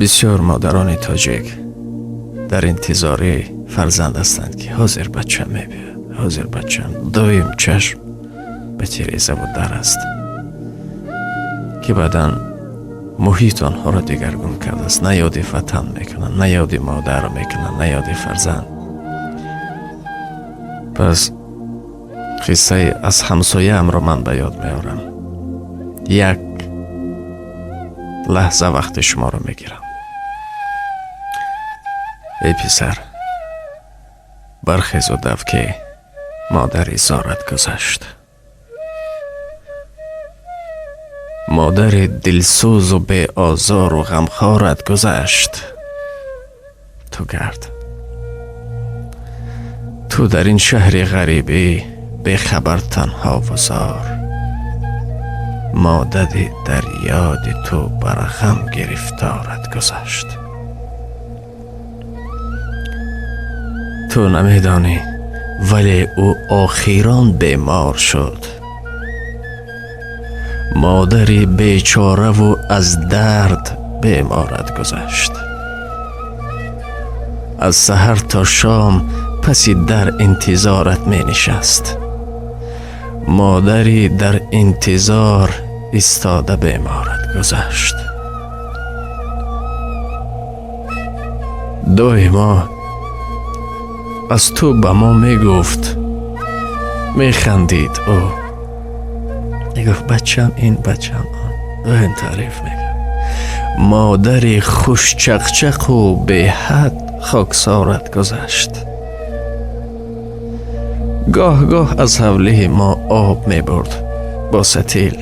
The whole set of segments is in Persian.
بسیار مادران تاجیک در انتظار فرزند هستند که حاضر بچه میبید، حاضر بچه دایم چشم به تیریزه و در است که بعداً محیط آنها را دگرگون کرده است. نه یاد وطن میکنن، نه یاد مادر میکنن، نه یاد فرزند. پس قصه از همسایه ام را من به یاد میارم. یک لحظه وقت شما رو میگیرم. ای پسر، برخیز و دو که مادری زارت گذشت. مادر دلسوز و به آزار و غمخوارت گذشت. تو گرد، تو در این شهر غریبی به خبر تنها و زار، مادر در یاد تو بر غم گرفتارت گذشت. تو نمیدانی ولی او آخیران بیمار شد. مادری بیچاره و از درد بیمارت گذشت. از سحر تا شام پسی در انتظارت می نشست. مادری در انتظار ایستاده بیمارت گذشت. دایما از تو به ما می گفت، می خندید. او می گفت بچم این، بچم آن، و این تعریف میگه. مادری خوش چقچق و به حد خاکسارت گذشت. گاه گاه از حوله ما آب می برد با ستیل.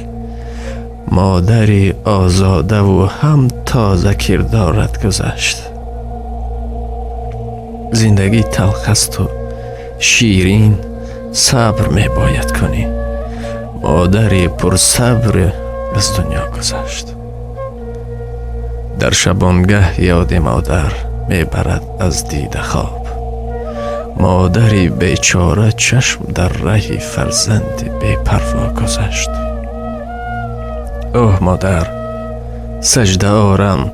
مادری آزاده و هم تازه کردارت گذشت. زندگی تلخ است و شیرین، صبر می باید کنی. مادری پر صبر از دنیا گذشت. در شبانگه یاد مادر می برد از دید خواب. مادری بیچاره چشم در ره فرزند بی پروا گذشت. اوه مادر، سجده آرم